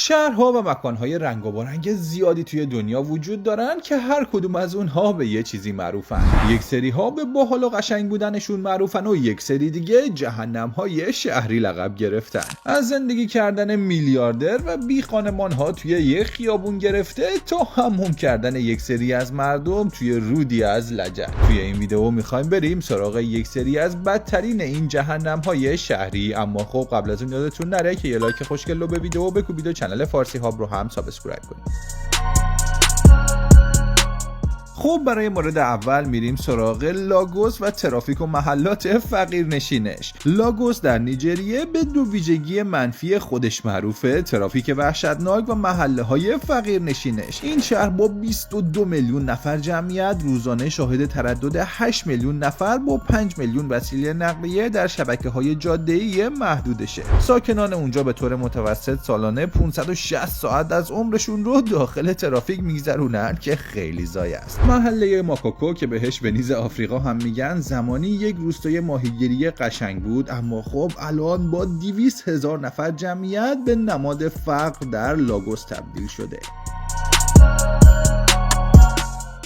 شهرها و مکانهای رنگ و رنگ زیادی توی دنیا وجود دارن که هر کدوم از اونها به یه چیزی معروفن. یک سری ها به باحال و قشنگ بودنشون معروفن و یک سری دیگه جهنم‌های شهری لقب گرفتن. از زندگی کردن میلیاردر و بی خانمان ها توی یک خیابون گرفته تا حموم کردن یک سری از مردم توی رودی از لجن. توی این ویدیو میخوایم بریم سراغ یک سری از بدترین این جهنم‌های شهری. اما خب قبل از اون یادتون نره که یه لایک خوشگل رو به ویدیو بکوبید و کانال فارسی هاب رو هم سابسکرایب کنید. خب برای مورد اول میریم سراغ لاگوس و ترافیک و محلات فقیرنشینش. لاگوس در نیجریه به دو ویژگی منفی خودش معروفه: ترافیک وحشتناک و محله های فقیرنشینش. این شهر با 22 میلیون نفر جمعیت روزانه شاهد تردد 8 میلیون نفر با 5 میلیون وسیله نقلیه در شبکه‌های جاده‌ای محدودشه. ساکنان اونجا به طور متوسط سالانه 560 ساعت از عمرشون رو داخل ترافیک میگذرونن که خیلی ضایع است. محله ماکوکو که بهش ونیز آفریقا هم میگن زمانی یک روستای ماهیگیری قشنگ بود، اما خب الان با 200,000 نفر جمعیت به نماد فقر در لاگوس تبدیل شده.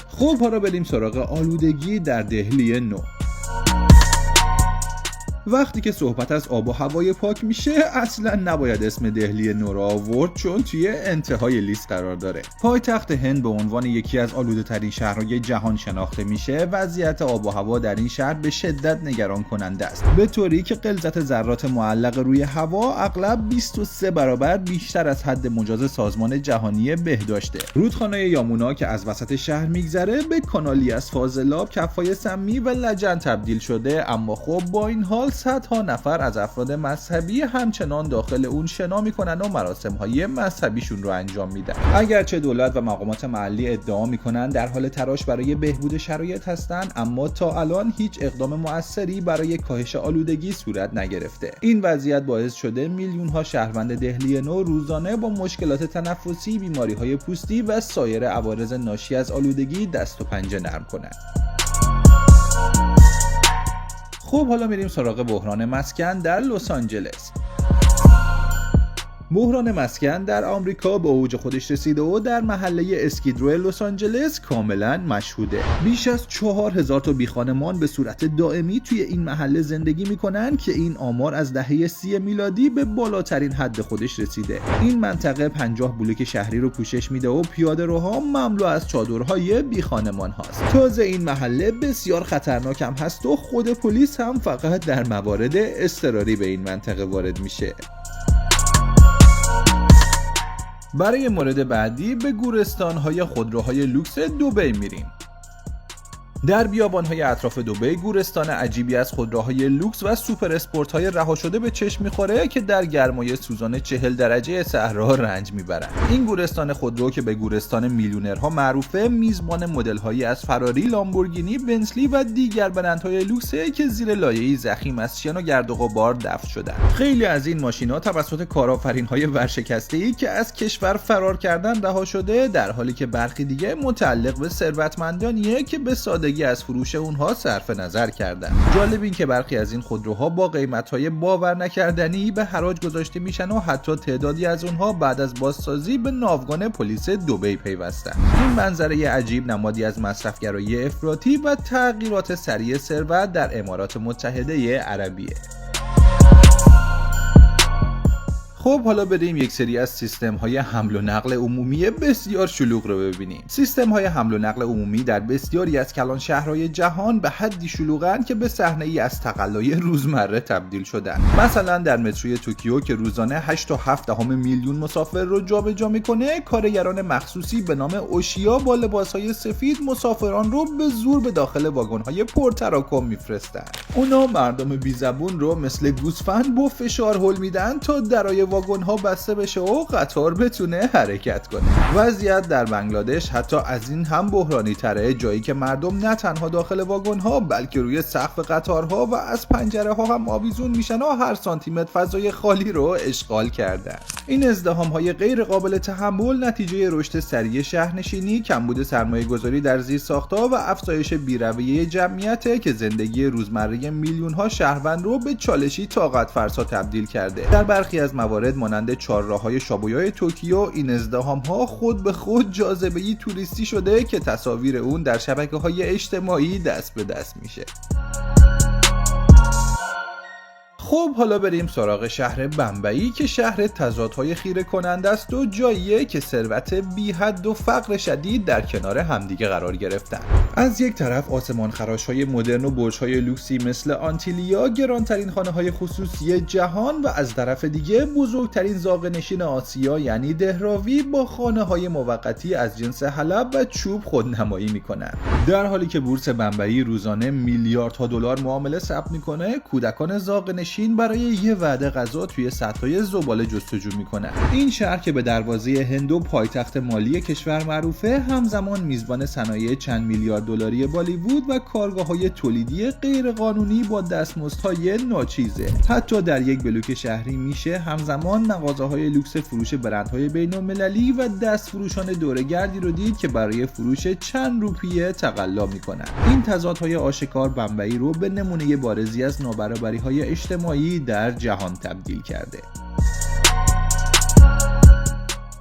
خب حالا بریم سراغ آلودگی در دهلی نو. وقتی که صحبت از آب و هوای پاک میشه اصلا نباید اسم دهلی نو را آورد، چون توی انتهای لیست قرار داره. پایتخت هند به عنوان یکی از آلوده ترین شهرهای جهان شناخته میشه. وضعیت آب و هوا در این شهر به شدت نگران کننده است، به طوری که غلظت ذرات معلق روی هوا اغلب 23 برابر بیشتر از حد مجاز سازمان جهانی بهداشته. رودخانه یامونا که از وسط شهر میگذره به کانالی از فاضلاب، کفای سمی و لجن تبدیل شده. اما خب با این حال صدها نفر از افراد مذهبی همچنان داخل اون شنا میکنن و مراسم‌های مذهبیشون رو انجام میدن. اگرچه دولت و مقامات محلی ادعا میکنن در حال تلاش برای بهبود شرایط هستن، اما تا الان هیچ اقدام مؤثری برای کاهش آلودگی صورت نگرفته. این وضعیت باعث شده میلیون‌ها شهروند دهلی نو روزانه با مشکلات تنفسی، بیماری‌های پوستی و سایر عوارض ناشی از آلودگی دست و پنجه نرم کنند. خب حالا میریم سراغ بحران مسکن در لس آنجلس. بحران مسکن در آمریکا به اوج خودش رسیده و در محله اسکیدرو لس آنجلس کاملا مشهوده. بیش از 4,000 تا بیخانمان به صورت دائمی توی این محله زندگی میکنن که این آمار از دهه 30 میلادی به بالاترین حد خودش رسیده. این منطقه 50 بلوک شهری رو پوشش میده و پیاده‌روها مملو از چادرهای بیخانمان هاست. تازه این محله بسیار خطرناک هم هست و خود پلیس هم فقط در موارد اضطراری به این منطقه وارد میشه. برای مورد بعدی به گورستان‌های خودروهای لوکس دبی میریم. در بیابان‌های اطراف دبی گورستان عجیبی از خودروهای لوکس و سوپر اسپورت‌های رها شده به چشم می‌خوره که در گرمای سوزان 40 درجه صحرا رنج میبرن. این گورستان خودرو که به گورستان میلیونرها معروفه، میزبان مدل‌هایی از فراری، لامبورگینی، بنتلی و دیگر برندهای لوکسه که زیر لایه‌ای ضخیم از شن و گرد و غبار دفن شدن. خیلی از این ماشین‌ها توسط کارآفرین‌های ورشکسته‌ای که از کشور فرار کردن رها شده، در حالی که برخی دیگه متعلق به ثروتمندانیه که به سادگی از فروش اونها صرف نظر کردن. جالب این که برخی از این خودروها با قیمت‌های باور نکردنی به حراج گذاشته میشن و حتی تعدادی از اونها بعد از بازسازی به ناوگان پلیس دبی پیوستن. این منظره عجیب نمادی از مصرفگرایی افراطی و تغییرات سریع ثروت در امارات متحده عربیه. خب حالا بریم یک سری از سیستم‌های حمل و نقل عمومی بسیار شلوغ رو ببینیم. سیستم‌های حمل و نقل عمومی در بسیاری از کلان شهرهای جهان به حدی شلوغن که به صحنه‌ای از تقلای روزمره تبدیل شدن. مثلا در متروی توکیو که روزانه 8.7 میلیون مسافر رو جابجا می‌کنه، کارگران مخصوصی به نام اوشیا با لباس‌های سفید مسافران رو به زور به داخل واگن‌های پرتراکم می‌فرستن. اونا مردم بی‌زبون رو مثل گوسفند با فشار هل میدن تا درای واگن‌ها بسته بشه و قطار بتونه حرکت کنه. وضعیت در بنگلادش حتی از این هم بحرانی تره، جایی که مردم نه تنها داخل واگن‌ها بلکه روی سقف قطارها و از پنجره‌ها هم آویزون میشن و هر سانتیمتر فضای خالی رو اشغال کردن. این ازدحام‌های غیر قابل تحمل نتیجه رشد سریع شهرنشینی، کمبود سرمایه‌گذاری در زیرساخت‌ها و افزایش بی‌رویه جمعیت که زندگی روزمره میلیون‌ها شهروند رو به چالشی طاقت فرسا تبدیل کرده. در برخی از موارد موارد مانند چهارراه‌های شابویا توکیو این ازدحام‌ها خود به خود جاذبه‌ای توریستی شده که تصاویر اون در شبکه‌های اجتماعی دست به دست میشه. خب حالا بریم سراغ شهر بمبئی که شهر تضادهای خیره کننده است و جاییه که ثروت بی حد و فقر شدید در کنار همدیگه قرار گرفتن. از یک طرف آسمان خراش‌های مدرن و برج‌های لوکسی مثل آنتیلیا گرانترین خانه‌های خصوصی جهان و از طرف دیگه بزرگترین زاغه‌نشین آسیا یعنی دهراوی با خانه‌های موقتی از جنس حلب و چوب خودنمایی میکنن. در حالی که بورس بمبئی روزانه میلیاردها دلار معامله ثبت میکنه، کودکان زاغه‌نشین برای یه وعده غذا توی سطح زباله جستجو میکنن. این شهر که به دروازه هند و پایتخت مالی کشور معروفه، همزمان میزبان صنایع چند میلیارد دلاری بالیوود و کارگاه‌های تولیدی غیرقانونی با دستمزدهای ناچیزه. حتی در یک بلوک شهری میشه همزمان مغازه‌های لوکس فروش برندهای بین‌المللی و دستفروشان دوره‌گردی رو دید که برای فروش چند روپیه تقلا میکنن. این تضادهای آشکار بمبئی رو به نمونه بارزی از نابرابری‌های اجتماعی در جهان تبدیل کرده.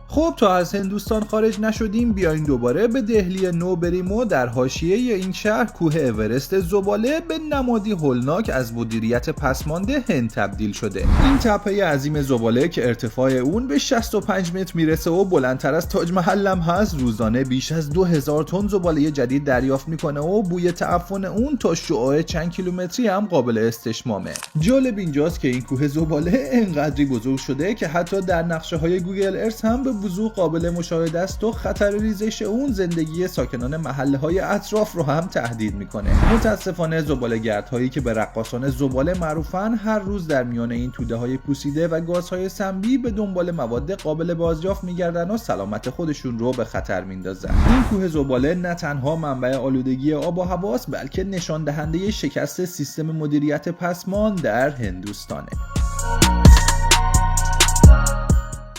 خب تا از هندوستان خارج نشدیم، بیاین دوباره به دهلی نو بریم و در حاشیه این شهر کوه اورست زباله به نمادی هولناک از مدیریت پسمانده هند تبدیل شده. این تپه عظیم زباله که ارتفاع اون به 65 متر میرسه و بلندتر از تاج محل هم هست، روزانه بیش از 2000 تن زباله جدید دریافت میکنه و بوی تعفن اون تا شعاع چند کیلومتری هم قابل استشمامه. جالب اینجاست که این کوه زباله انقدری بزرگ شده که حتی در نقشه های گوگل ارث هم به وضوح قابل مشاهده است و خطر ریزش اون زندگی ساکنان محله‌های اطراف رو هم تهدید میکنه. متاسفانه زباله‌گردهایی که به رقاصان زباله معروفن، هر روز در میان این توده‌های پوسیده و گازهای سمی به دنبال مواد قابل بازیافت میگردن و سلامت خودشون رو به خطر میندازن. این کوه زباله نه تنها منبع آلودگی آب و هواست، بلکه نشان دهنده شکست سیستم مدیریت پسمان در هندوستانه.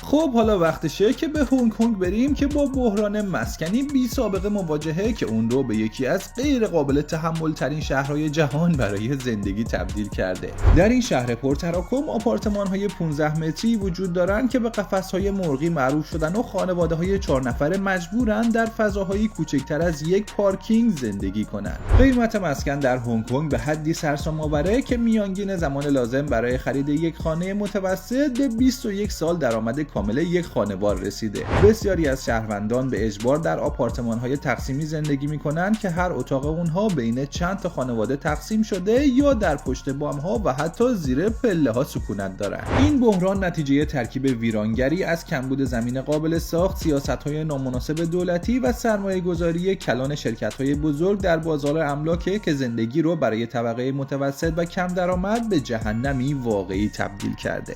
خب حالا وقتشه که به هنگ کنگ بریم که با بحران مسکنی بی سابقه مواجهه که اون رو به یکی از غیر قابل تحمل ترین شهرهای جهان برای زندگی تبدیل کرده. در این شهر پرتراکم آپارتمان‌های 15 متری وجود دارن که به قفس‌های مرغی معروف شدن و خانواده‌های 4 نفره مجبورن در فضاهای کوچکتر از یک پارکینگ زندگی کنن. قیمت مسکن در هنگ کنگ به حدی سرسام‌آوره که میانگین زمان لازم برای خرید یک خانه متوسط به 21 سال درآمد کامل یک خانوار رسیده. بسیاری از شهروندان به اجبار در آپارتمان‌های تقسیمی زندگی می‌کنند که هر اتاق اونها بین چند تا خانواده تقسیم شده یا در پشت بام‌ها و حتی زیر پله‌ها سکونت دارند. این بحران نتیجه ترکیب ویرانگری از کمبود زمین قابل ساخت، سیاست‌های نامناسب دولتی و سرمایه‌گذاری کلان شرکت‌های بزرگ در بازار املاک که زندگی رو برای طبقه متوسط و کم درآمد به جهنمی واقعی تبدیل کرده.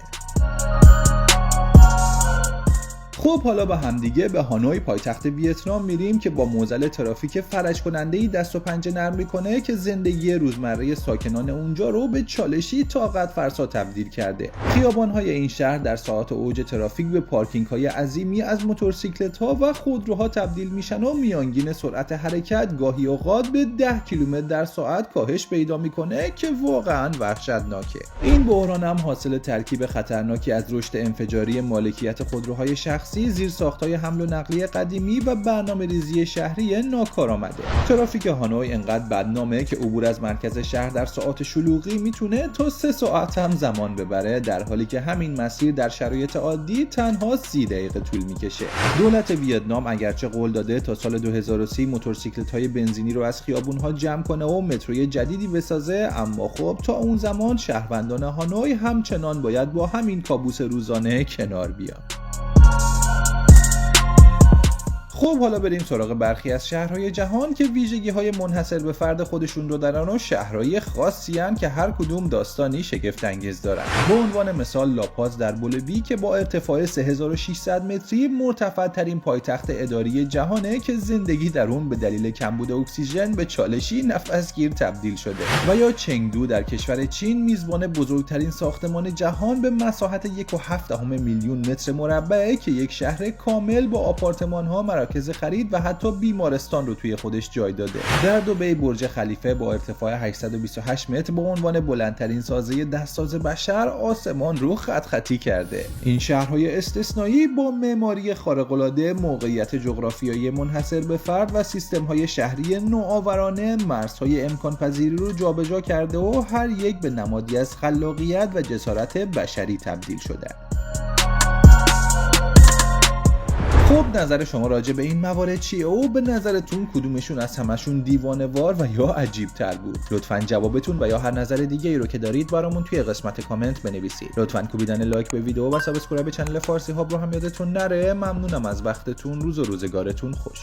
خب حالا با همدیگه به هانوی پایتخت ویتنام میریم که با معضل ترافیک فرج کننده‌ای دست و پنجه نرم میکنه که زندگی روزمره ساکنان اونجا رو به چالشی طاقت فرسا تبدیل کرده. خیابان‌های این شهر در ساعات اوج ترافیک به پارکینگ‌های عظیمی از موتورسیکلت‌ها و خودروها تبدیل میشن و میانگین سرعت حرکت گاهی اوقات به 10 کیلومتر در ساعت کاهش پیدا میکنه که واقعاً وحشتناکه. این بحران هم حاصل ترکیب خطرناکی از رشد انفجاری مالکیت خودروهای شخصی، زیرساخت‌های حمل و نقلیه قدیمی و برنامه‌ریزی شهری ناکارآمده. ترافیک هانوی انقدر بدنامه که عبور از مرکز شهر در ساعات شلوغی میتونه تا 3 ساعت هم زمان ببره، در حالی که همین مسیر در شرایط عادی تنها 30 دقیقه طول میکشه. دولت ویتنام اگرچه قول داده تا سال 2030 موتورسیکلت‌های بنزینی رو از خیابون‌ها جمع کنه و متروی جدیدی بسازه، اما خب تا اون زمان شهروندان هانوی همچنان باید با همین کابوس روزانه کنار بیان. خب حالا بریم سراغ برخی از شهرهای جهان که ویژگی‌های منحصر به فرد خودشون رو دارن و شهرهای خاصی هستند که هر کدوم داستانی شگفت انگیز دارن. به عنوان مثال لاپاز در بولیوی که با ارتفاع 3600 متری مرتفع ترین پایتخت اداری جهانه که زندگی در اون به دلیل کمبود اکسیژن به چالشی نفسگیر تبدیل شده. و یا چنگدو در کشور چین میزبان بزرگترین ساختمان جهان به مساحت 1.7 میلیون متر مربع که یک شهر کامل با آپارتمان‌ها، مراکز خرید و حتی بیمارستان رو توی خودش جای داده. در دبی برج خلیفه با ارتفاع 828 متر به عنوان بلندترین سازه دستساز بشر آسمان رو خط خطی کرده. این شهرهای استثنایی با معماری خارق‌العاده، موقعیت جغرافیایی منحصر به فرد و سیستم‌های شهری نوآورانه مرزهای امکان پذیری رو جابجا کرده و هر یک به نمادی از خلاقیت و جسارت بشری تبدیل شده. خب نظر شما راجع به این موارد چیه و به نظرتون کدومشون از همشون دیوانه‌وار و یا عجیب تر بود؟ لطفاً جوابتون و یا هر نظر دیگه ای رو که دارید برامون توی قسمت کامنت بنویسید. لطفاً کوبیدن لایک به ویدیو و سابسکرایب چنل فارسی هاب رو هم یادتون نره. ممنونم از وقتتون. روز و روزگارتون خوش.